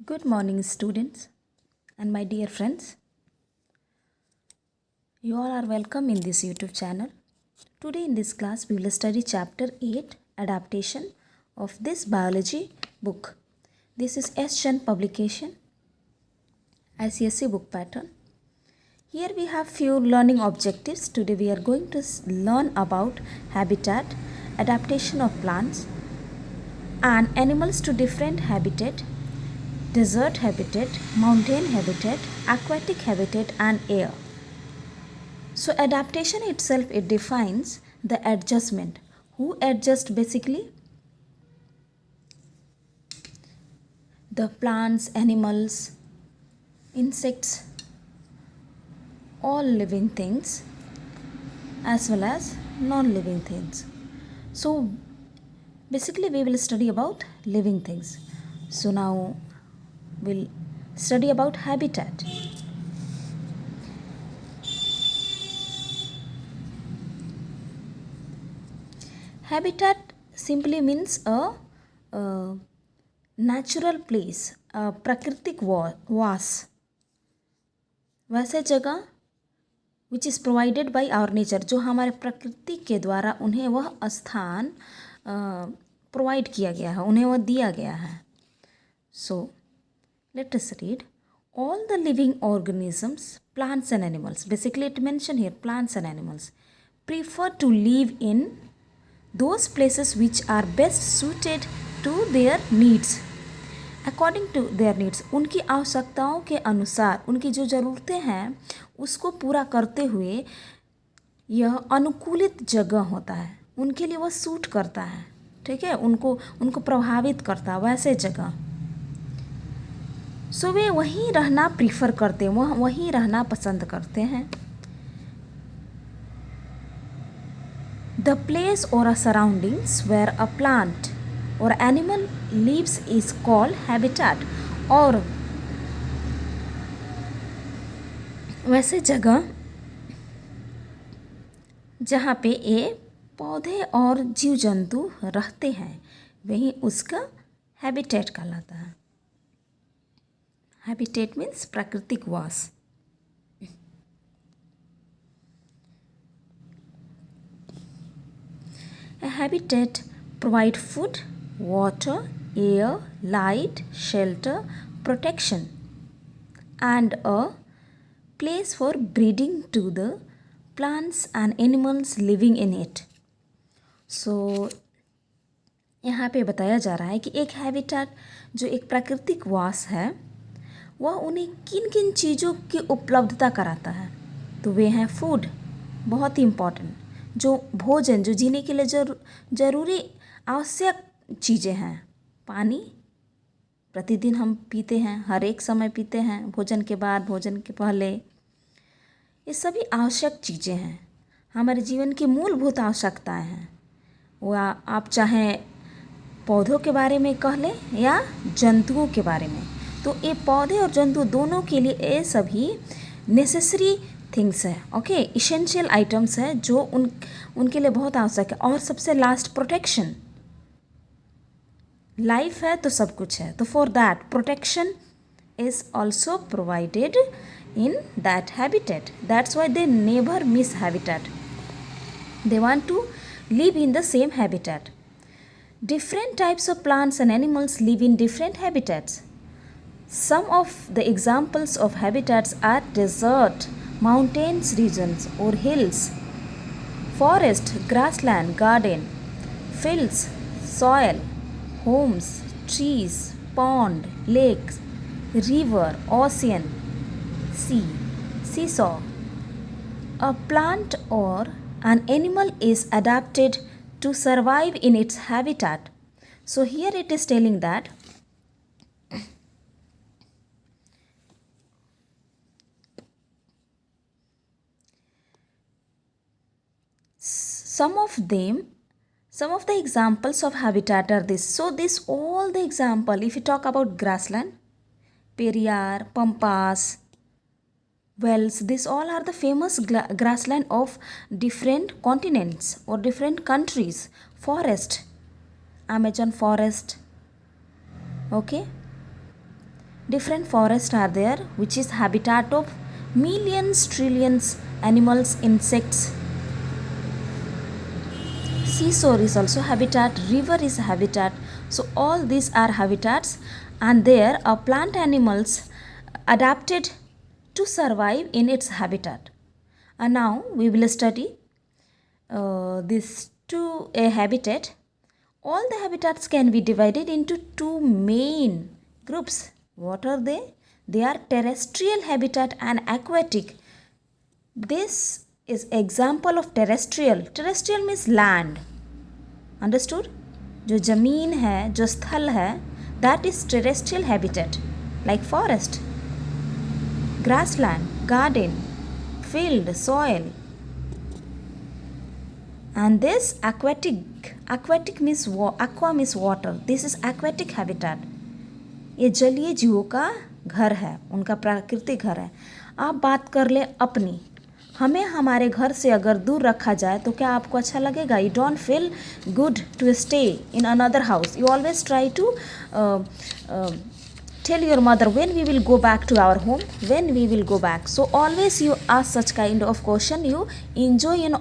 Good morning, students, and my dear friends. You all are welcome in this YouTube channel. Today, in this class, we will study Chapter 8 Adaptation of this biology book. This is S. Chand publication, ICSE book pattern. Here we have few learning objectives. Today, we are going to learn about habitat, adaptation of plants and animals to different habitat, desert habitat, mountain habitat, aquatic habitat and air. So adaptation itself, it defines the adjustment. Who adjust basically? The plants, animals, insects, all living things as well as non-living things. So basically we will study about living things. So now we'll study about habitat. Habitat simply means a natural place, a प्राकृतिक वास, वैसे जगह which is provided by our nature, जो हमारे प्रकृति के द्वारा उन्हें वह स्थान प्रोवाइड किया गया है, उन्हें वह दिया गया है. So let us read all the living organisms, plants and animals, basically it mentioned here plants and animals, prefer to live in those places which are best suited to their needs. According to their needs, उनकी आवश्यकताओं के अनुसार, उनकी जो ज़रूरतें हैं उसको पूरा करते हुए यह अनुकूलित जगह होता है, उनके लिए वह सूट करता है. ठीक है, उनको प्रभावित करता है वैसे जगह. सो वे वहीं रहना प्रीफर करते हैं, वहीं रहना पसंद करते हैं. The place or a surroundings where a plant or animal lives is called habitat. और वैसे जगह जहाँ पे ये पौधे और जीव जंतु रहते हैं वही उसका हैबिटेट कहलाता है. हैबिटेट मीन्स प्राकृतिक वास. A habitat provide food, water, air, light, shelter, protection, and a place for breeding to the plants and animals living in it. So यहाँ पे बताया जा रहा है कि एक हैबिटेट जो एक प्राकृतिक वास है वह उन्हें किन किन चीज़ों की उपलब्धता कराता है. तो वे हैं फूड, बहुत ही इम्पॉर्टेंट, जो भोजन, जो जीने के लिए ज़रूरी आवश्यक चीज़ें हैं. पानी प्रतिदिन हम पीते हैं, हर एक समय पीते हैं, भोजन के बाद, भोजन के पहले. ये सभी आवश्यक चीज़ें हैं, हमारे जीवन की मूलभूत आवश्यकताएं हैं. वह आप चाहें पौधों के बारे में कह लें या जंतुओं के बारे में, तो ये पौधे और जंतु दोनों के लिए ये सभी नेसेसरी थिंग्स है. ओके, इसेंशियल आइटम्स है जो उनके लिए बहुत आवश्यक है. और सबसे लास्ट प्रोटेक्शन. लाइफ है तो सब कुछ है, तो for that protection is also provided in that habitat. That's why they never miss habitat. They want to live in the same habitat. Different types of plants and animals live in different habitats. Some of the examples of habitats are desert, mountains regions or hills, forest, grassland, garden, fields, soil, homes, trees, pond, lakes, river, ocean, sea, seesaw. A plant or an animal is adapted to survive in its habitat. So here it is telling that some of the examples of habitat are this. So this all the example, if you talk about grassland, Periyar, Pampas, wells, these all are the famous grassland of different continents or different countries. Forest, Amazon forest, okay, Different forests are there, which is habitat of millions, trillions animals, insects. Seashore is also habitat, river is habitat. So all these are habitats, and there are plant animals adapted to survive in its habitat. And now we will study this to a habitat. All the habitats can be divided into two main groups. What are they? They are terrestrial habitat and aquatic. This is example of terrestrial. Terrestrial means land. Understood? जो ज़मीन है, जो स्थल है, that is terrestrial habitat, like forest, grassland, garden, field, soil. And this aquatic means aqua means water. This is aquatic habitat. ये जलीय जीवों का घर है, उनका प्राकृतिक घर है. आप बात कर ले अपनी. हमें हमारे घर से अगर दूर रखा जाए तो क्या आपको अच्छा लगेगा? You don't feel good to stay in another house. You always try to tell your mother when we will go back to our home, when we will go back. So always you ask such kind of question. You enjoy in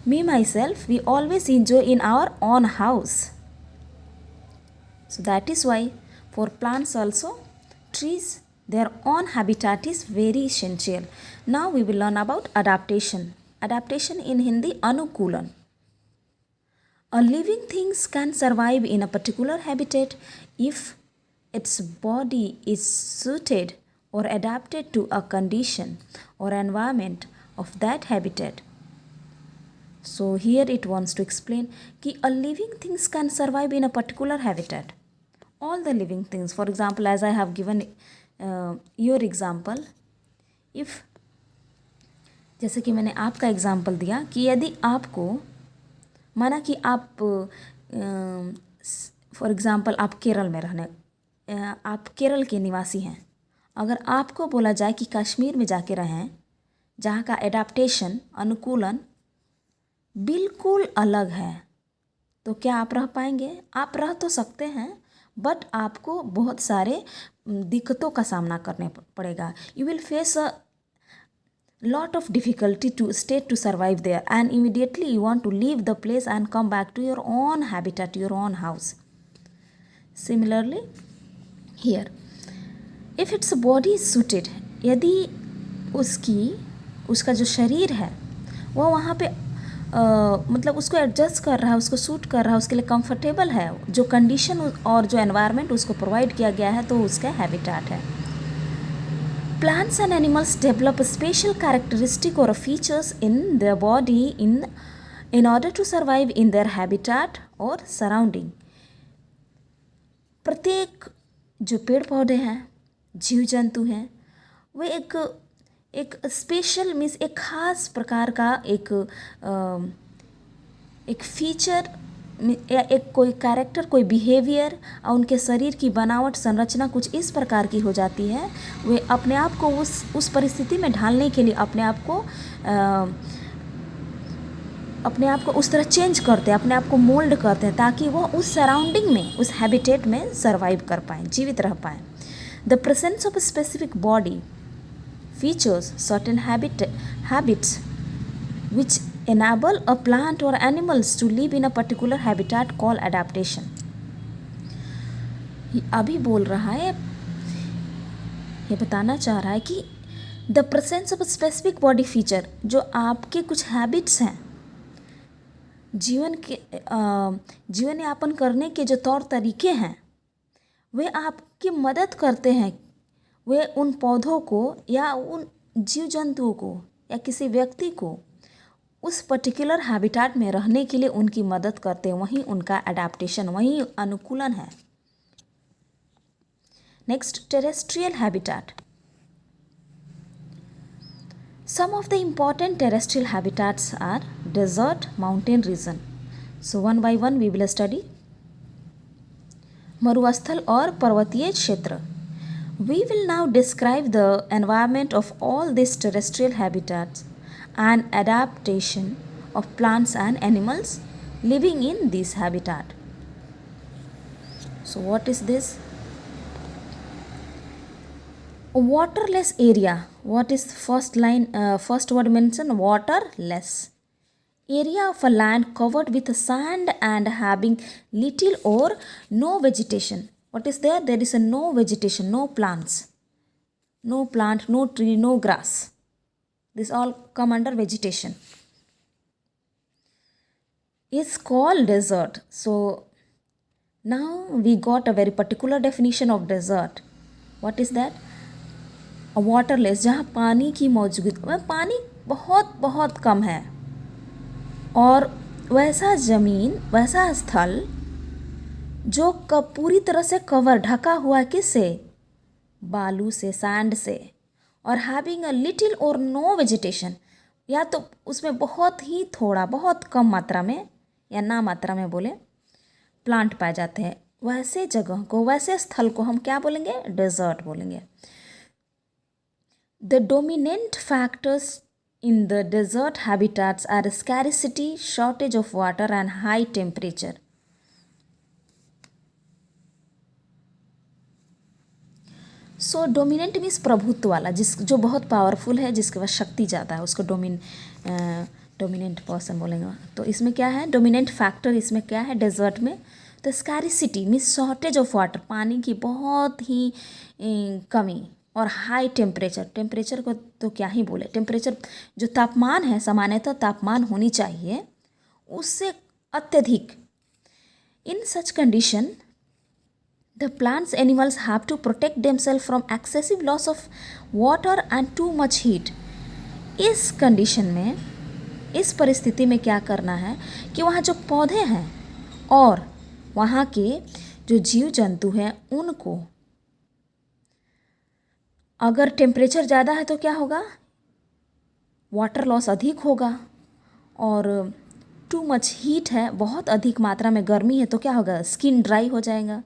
me myself, we always enjoy in our own house. So that is why for plants also, trees, their own habitat is very essential. Now we will learn about adaptation. Adaptation in Hindi, anukulan. A living things can survive in a particular habitat if its body is suited or adapted to a condition or environment of that habitat. So here it wants to explain कि a living things can survive in a particular habitat. All the living things, for example, as I have given your example, if जैसे कि मैंने आपका example दिया कि यदि आपको माना कि आप फॉर एग्ज़ाम्पल आप केरल में आप केरल के निवासी हैं. अगर आपको बोला जाए कि कश्मीर में जाके रहें जहाँ का एडाप्टेशन अनुकूलन बिल्कुल अलग है, तो क्या आप रह पाएंगे? आप रह तो सकते हैं, बट आपको बहुत सारे दिक्कतों का सामना करने पड़ेगा. You will face a lot of difficulty to stay to survive there, and immediately you want to leave the place and come back to your own habitat, your own house. Similarly here, if its body is suited, यदि उसका जो शरीर है वो वहाँ पे मतलब उसको एडजस्ट कर रहा है, उसको सूट कर रहा है, उसके लिए कंफर्टेबल है, जो कंडीशन और जो एनवायरनमेंट उसको प्रोवाइड किया गया है, तो उसका हैबिटेट है. Plants and animals develop a special characteristic or features in their body in order to survive in their habitat or surrounding. प्रत्येक जो पेड़ पौधे हैं, जीव जंतु हैं, वे एक स्पेशल मीन्स एक खास प्रकार का एक फीचर या एक कोई कैरेक्टर, कोई बिहेवियर और उनके शरीर की बनावट, संरचना कुछ इस प्रकार की हो जाती है. वे अपने आप को उस परिस्थिति में ढालने के लिए अपने आप को उस तरह चेंज करते हैं, अपने आप को मोल्ड करते हैं, ताकि वो उस सराउंडिंग में, उस हैबिटेट में सर्वाइव कर पाएँ, जीवित रह पाएँ. The presence of specific body features certain habits which enable a plant or animals to live in a particular habitat called adaptation. अभी बोल रहा है, ये बताना चाह रहा है कि the presence of a specific body feature, जो आपके कुछ हैबिट्स हैं, जीवन यापन करने के जो तौर तरीके हैं, वे आपकी मदद करते हैं. वे उन पौधों को या उन जीव जंतुओं को या किसी व्यक्ति को उस पर्टिकुलर हैबिटेट में रहने के लिए उनकी मदद करते हैं. वहीं उनका एडाप्टेशन, वहीं अनुकूलन है. Next, terrestrial habitat. Some of the important terrestrial habitats are desert, mountain region. So one by one we will study. मरुस्थल और पर्वतीय क्षेत्र. We will now describe the environment of all this terrestrial habitats and adaptation of plants and animals living in this habitat. So what is this? Waterless area. What is first line? First word mentioned waterless. Area of a land covered with sand and having little or no vegetation. What is there? There is a no vegetation, no plants. No plant, no tree, no grass. This all come under vegetation. Is called desert. So now we got a very particular definition of desert. What is that? A waterless, जहाँ पानी की मौजूद में पानी बहुत बहुत कम है, और वैसा ज़मीन, वैसा स्थल जो पूरी तरह से कवर ढका हुआ है किससे? बालू से, सैंड से, और हैविंग अ लिटिल और नो वेजिटेशन, या तो उसमें बहुत ही थोड़ा, बहुत कम मात्रा में या ना मात्रा में बोले प्लांट पाए जाते हैं, वैसे जगह को, वैसे स्थल को हम क्या बोलेंगे? डेजर्ट बोलेंगे. The dominant factors in the desert habitats are scarcity, shortage of water and high temperature. So dominant means प्रभुत्व वाला, जो बहुत पावरफुल है, जिसके पास शक्ति ज़्यादा है, उसको डोमिनेंट पर्सन बोलेंगे. तो इसमें क्या है? डोमिनेंट फैक्टर इसमें क्या है डेजर्ट में? तो scarcity means shortage of water, पानी की बहुत ही कमी, और हाई टेम्परेचर. टेम्परेचर को तो क्या ही बोले, टेम्परेचर जो तापमान है, सामान्यतः तापमान होनी चाहिए उससे अत्यधिक. In such condition the plants animals have to protect themselves from excessive loss of water and too much heat. इस कंडीशन में, इस परिस्थिति में क्या करना है कि वहाँ जो पौधे हैं और वहाँ के जो जीव जंतु हैं, उनको अगर टेम्परेचर ज़्यादा है तो क्या होगा? वाटर लॉस अधिक होगा. और टू मच हीट है, बहुत अधिक मात्रा में गर्मी है, तो क्या होगा? स्किन ड्राई हो जाएगा.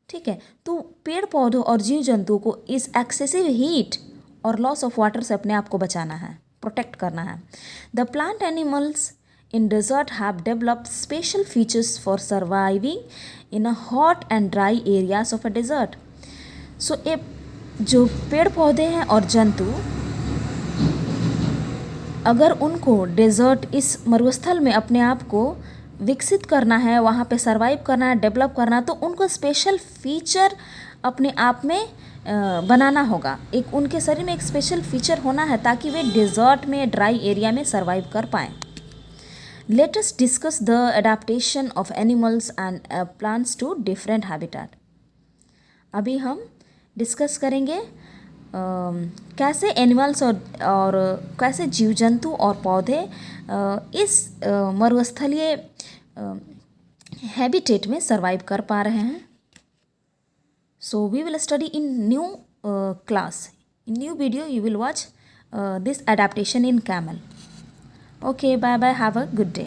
ठीक है. तो पेड़ पौधों और जीव जंतुओं को इस एक्सेसिव हीट और लॉस ऑफ वाटर से अपने आप को बचाना है, प्रोटेक्ट करना है. The plant animals in desert have developed special features for surviving in a hot and dry areas of a desert. So जो पेड़ पौधे हैं और जंतु, अगर उनको डेजर्ट, इस मरुस्थल में अपने आप को विकसित करना है, वहाँ पे सरवाइव करना है, डेवलप करना है, तो उनको स्पेशल फीचर अपने आप में बनाना होगा. एक उनके शरीर में एक स्पेशल फीचर होना है ताकि वे डेजर्ट में, ड्राई एरिया में सरवाइव कर पाएँ. Let us discuss the adaptation of animals and plants to different habitat. अभी हम डिस्कस करेंगे कैसे एनिमल्स और कैसे जीव जंतु और पौधे इस मरुस्थलीय हैबिटेट में सरवाइव कर पा रहे हैं. So we will study in new class, in new video you will watch this adaptation in camel. Okay, bye bye, have a good day.